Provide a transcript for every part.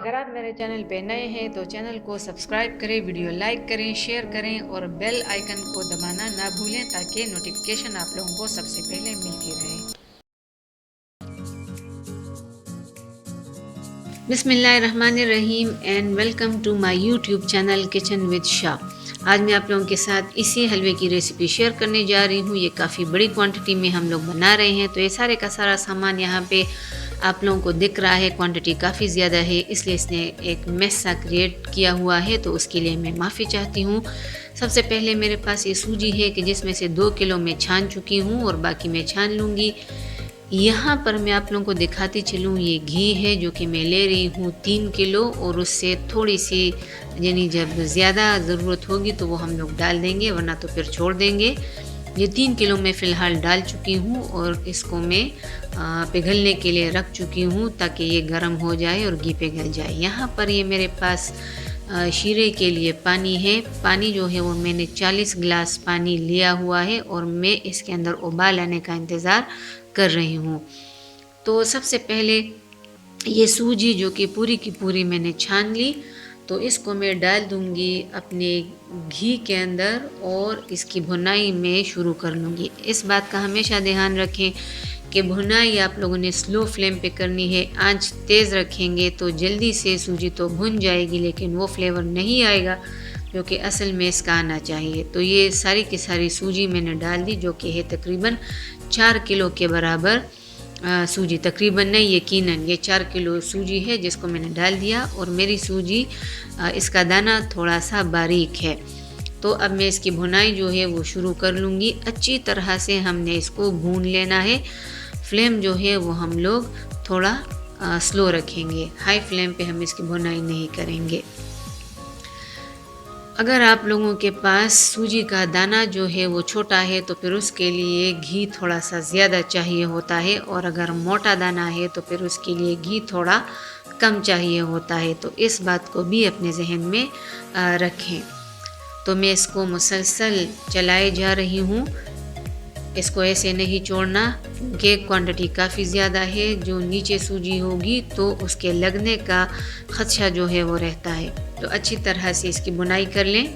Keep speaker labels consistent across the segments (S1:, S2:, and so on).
S1: अगर आप मेरे चैनल पे नए हैं तो चैनल को सब्सक्राइब करें, वीडियो लाइक करें, शेयर करें और बेल आइकन को दबाना ना भूलें ताकि नोटिफिकेशन आप लोगों को सबसे पहले मिलती रहे। बिस्मिल्लाहिर्रहमानिर्रहीम and welcome to my YouTube channel kitchen with Shah. आज मैं आप लोगों के साथ इसी हलवे की रेसिपी शेयर करने जा रही हूँ। ये काफ़ी बड़ी क्वांटिटी में हम लोग बना रहे हैं, तो ये सारे का सारा सामान यहाँ पे आप लोगों को दिख रहा है। क्वांटिटी काफ़ी ज़्यादा है, इसलिए इसने एक मेस सा क्रिएट किया हुआ है, तो उसके लिए मैं माफ़ी चाहती हूँ। सबसे पहले मेरे पास ये सूजी है कि जिसमें से 2 किलो मैं छान चुकी हूँ और बाकी मैं छान लूँगी। यहाँ पर मैं आप लोगों को दिखाती चलूँ, ये घी है जो कि मैं ले रही हूँ 3 किलो, और उससे थोड़ी सी यानी जब ज़्यादा ज़रूरत होगी तो वो हम लोग डाल देंगे, वरना तो फिर छोड़ देंगे। ये 3 किलो मैं फ़िलहाल डाल चुकी हूँ और इसको मैं पिघलने के लिए रख चुकी हूँ ताकि ये गर्म हो जाए और घी पिघल जाए। यहाँ पर ये मेरे पास शीरे के लिए पानी है। पानी जो है वो मैंने 40 गिलास पानी लिया हुआ है और मैं इसके अंदर उबाल आने का इंतज़ार कर रही हूँ। तो सबसे पहले ये सूजी जो कि पूरी की पूरी मैंने छान ली, तो इसको मैं डाल दूँगी अपने घी के अंदर और इसकी भुनाई में शुरू कर लूँगी। इस बात का हमेशा ध्यान रखें कि भुनाई आप लोगों ने स्लो फ्लेम पे करनी है। आंच तेज़ रखेंगे तो जल्दी से सूजी तो भुन जाएगी, लेकिन वो फ्लेवर नहीं आएगा जो कि असल में इसका आना चाहिए। तो ये सारी की सारी सूजी मैंने डाल दी, जो कि है तकरीबन 4 किलो के बराबर सूजी। तकरीबन नहीं, यकीनन ये 4 किलो सूजी है जिसको मैंने डाल दिया। और मेरी सूजी इसका दाना थोड़ा सा बारीक है। तो अब मैं इसकी भुनाई जो है वो शुरू कर लूँगी। अच्छी तरह से हमने इसको भून लेना है। फ्लेम जो है वो हम लोग थोड़ा स्लो रखेंगे, हाई फ्लेम पे हम इसकी भुनाई नहीं करेंगे। अगर आप लोगों के पास सूजी का दाना जो है वो छोटा है तो फिर उसके लिए घी थोड़ा सा ज़्यादा चाहिए होता है, और अगर मोटा दाना है तो फिर उसके लिए घी थोड़ा कम चाहिए होता है। तो इस बात को भी अपने जहन में रखें। तो मैं इसको मुसलसल चलाए जा रही हूँ, इसको ऐसे नहीं छोड़ना क्योंकि क्वांटिटी काफ़ी ज़्यादा है। जो नीचे सूजी होगी तो उसके लगने का खदशा जो है वो रहता है। तो अच्छी तरह से इसकी बुनाई कर लें।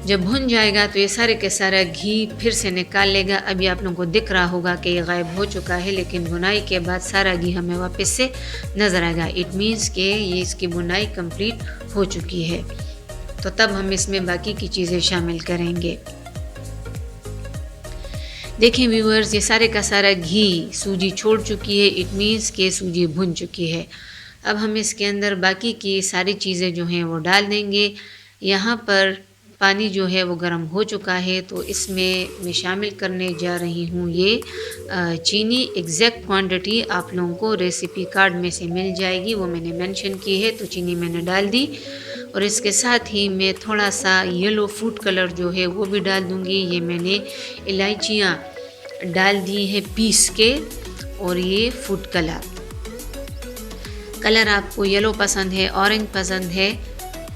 S1: जब भुन जाएगा तो ये सारे के सारा घी फिर से निकाल लेगा। अभी आप लोगों को दिख रहा होगा कि ये गायब हो चुका है, लेकिन भुनाई के बाद सारा घी हमें वापस से नज़र आएगा। इट मीन्स कि ये इसकी बुनाई कंप्लीट हो चुकी है। तो तब हम इसमें बाकी की चीज़ें शामिल करेंगे। देखें व्यूअर्स, ये सारे का सारा घी सूजी छोड़ चुकी है। इट मीन्स के सूजी भुन चुकी है। अब हम इसके अंदर बाकी की सारी चीज़ें जो हैं वो डाल देंगे। यहाँ पर पानी जो है वो गर्म हो चुका है, तो इसमें मैं शामिल करने जा रही हूँ ये चीनी। एग्जैक्ट क्वांटिटी आप लोगों को रेसिपी कार्ड में से मिल जाएगी, वो मैंने मेंशन की है। तो चीनी मैंने डाल दी और इसके साथ ही मैं थोड़ा सा येलो फूड कलर जो है वो भी डाल दूँगी। ये मैंने इलायचियाँ डाल दी है पीस के, और ये फूड कलर आपको येलो पसंद है, ऑरेंज पसंद है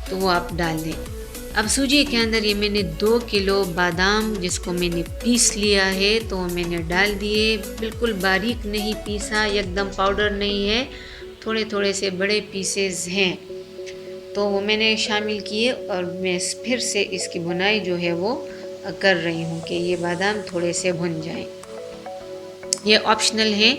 S1: तो वो आप डाल दें। अब सूजी के अंदर ये मैंने 2 किलो बादाम जिसको मैंने पीस लिया है तो मैंने डाल दिए। बिल्कुल बारीक नहीं पीसा, एकदम पाउडर नहीं है, थोड़े थोड़े से बड़े पीसेस हैं, तो वो मैंने शामिल किए। और मैं फिर से इसकी भुनाई जो है वो कर रही हूँ कि ये बादाम थोड़े से भुन जाएं। ये ऑप्शनल है,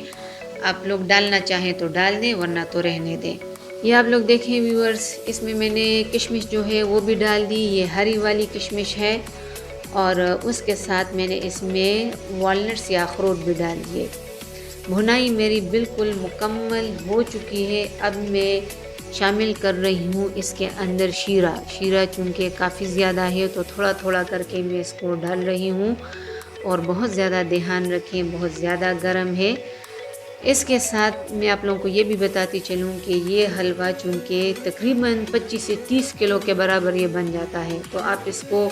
S1: आप लोग डालना चाहें तो डाल दें, वरना तो रहने दें। ये आप लोग देखें व्यूअर्स, इसमें मैंने किशमिश जो है वो भी डाल दी। ये हरी वाली किशमिश है, और उसके साथ मैंने इसमें वॉलनट्स या अखरोट भी डाल दिए। भुनाई मेरी बिल्कुल मुकम्मल हो चुकी है। अब मैं शामिल कर रही हूँ इसके अंदर शीरा चूँकि काफ़ी ज़्यादा है तो थोड़ा थोड़ा करके मैं इसको डाल रही हूँ। और बहुत ज़्यादा ध्यान रखें, बहुत ज़्यादा गर्म है। इसके साथ मैं आप लोगों को ये भी बताती चलूँ कि ये हलवा चूँकि तकरीबन 25 से 30 किलो के बराबर ये बन जाता है, तो आप इसको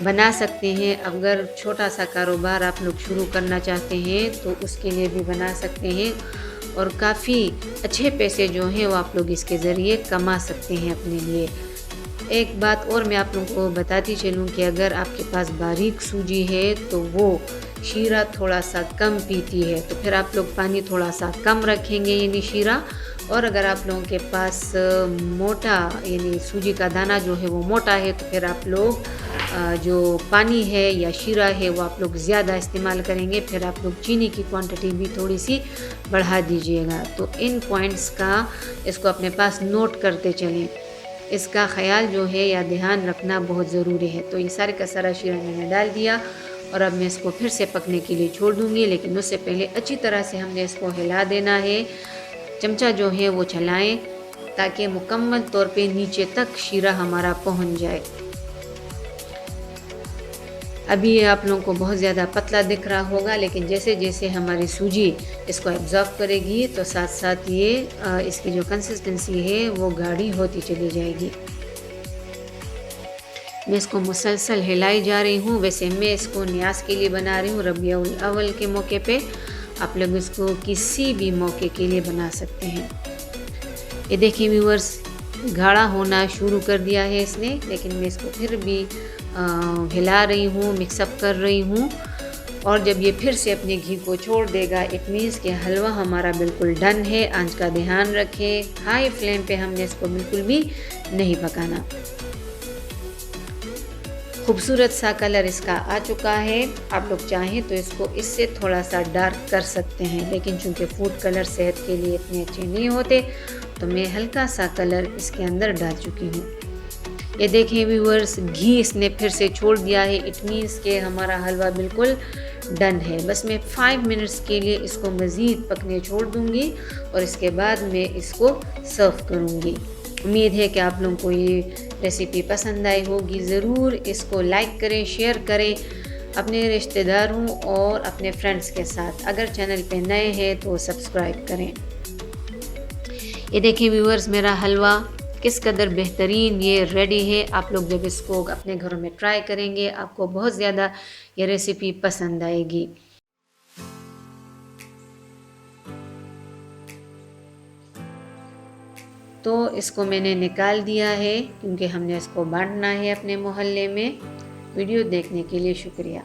S1: बना सकते हैं। अगर छोटा सा कारोबार आप लोग शुरू करना चाहते हैं तो उसके लिए भी बना सकते हैं, और काफ़ी अच्छे पैसे जो हैं वो आप लोग इसके ज़रिए कमा सकते हैं अपने लिए। एक बात और मैं आप लोगों को बताती चलूँ कि अगर आपके पास बारीक सूजी है तो वो शीरा थोड़ा सा कम पीती है, तो फिर आप लोग पानी थोड़ा सा कम रखेंगे यानी शीरा। और अगर आप लोगों के पास मोटा यानी सूजी का दाना जो है वो मोटा है, तो फिर आप लोग जो पानी है या शीरा है वो आप लोग ज़्यादा इस्तेमाल करेंगे। फिर आप लोग चीनी की क्वांटिटी भी थोड़ी सी बढ़ा दीजिएगा। तो इन पॉइंट्स का इसको अपने पास नोट करते चलें, इसका ख्याल जो है या ध्यान रखना बहुत ज़रूरी है। तो ये सारे का सारा शीरा मैंने डाल दिया और अब मैं इसको फिर से पकने के लिए छोड़ दूँगी, लेकिन उससे पहले अच्छी तरह से हमने इसको हिला देना है। चमचा जो है वो चलाएं ताकि मुकम्मल तौर पे नीचे तक शीरा हमारा पहुंच जाए। अभी ये आप लोगों को बहुत ज़्यादा पतला दिख रहा होगा, लेकिन जैसे जैसे हमारी सूजी इसको एब्जॉर्ब करेगी तो साथ साथ ये इसकी जो कंसिस्टेंसी है वो गाढ़ी होती चली जाएगी। मैं इसको मुसलसल हिलाई जा रही हूँ। वैसे मैं इसको न्यास के लिए बना रही हूँ, रबीउल अव्वल के मौके पे। आप लोग इसको किसी भी मौके के लिए बना सकते हैं। ये देखिए व्यूअर्स, गाढ़ा होना शुरू कर दिया है इसने, लेकिन मैं इसको फिर भी हिला रही हूँ, मिक्सअप कर रही हूँ। और जब ये फिर से अपने घी को छोड़ देगा, इट मीन्स कि हलवा हमारा बिल्कुल डन है। आंच का ध्यान रखें, हाई फ्लेम पे हमने इसको बिल्कुल भी नहीं पकाना। खूबसूरत सा कलर इसका आ चुका है। आप लोग चाहें तो इसको इससे थोड़ा सा डार्क कर सकते हैं, लेकिन चूंकि फूड कलर सेहत के लिए इतने अच्छे नहीं होते, तो मैं हल्का सा कलर इसके अंदर डाल चुकी हूँ। ये देखें व्यूअर्स, घी इसने फिर से छोड़ दिया है। इट मीन्स के हमारा हलवा बिल्कुल डन है। बस मैं 5 मिनट्स के लिए इसको मज़ीद पकने छोड़ दूँगी और इसके बाद मैं इसको सर्व करूँगी। उम्मीद है कि आप लोगों को ये रेसिपी पसंद आई होगी। ज़रूर इसको लाइक करें, शेयर करें अपने रिश्तेदारों और अपने फ्रेंड्स के साथ। अगर चैनल पे नए हैं तो सब्सक्राइब करें। ये देखिए व्यूअर्स, मेरा हलवा किस कदर बेहतरीन ये रेडी है। आप लोग जब इसको अपने घरों में ट्राई करेंगे, आपको बहुत ज़्यादा ये रेसिपी पसंद आएगी। तो इसको मैंने निकाल दिया है क्योंकि हमने इसको बांटना है अपने मोहल्ले में। वीडियो देखने के लिए शुक्रिया।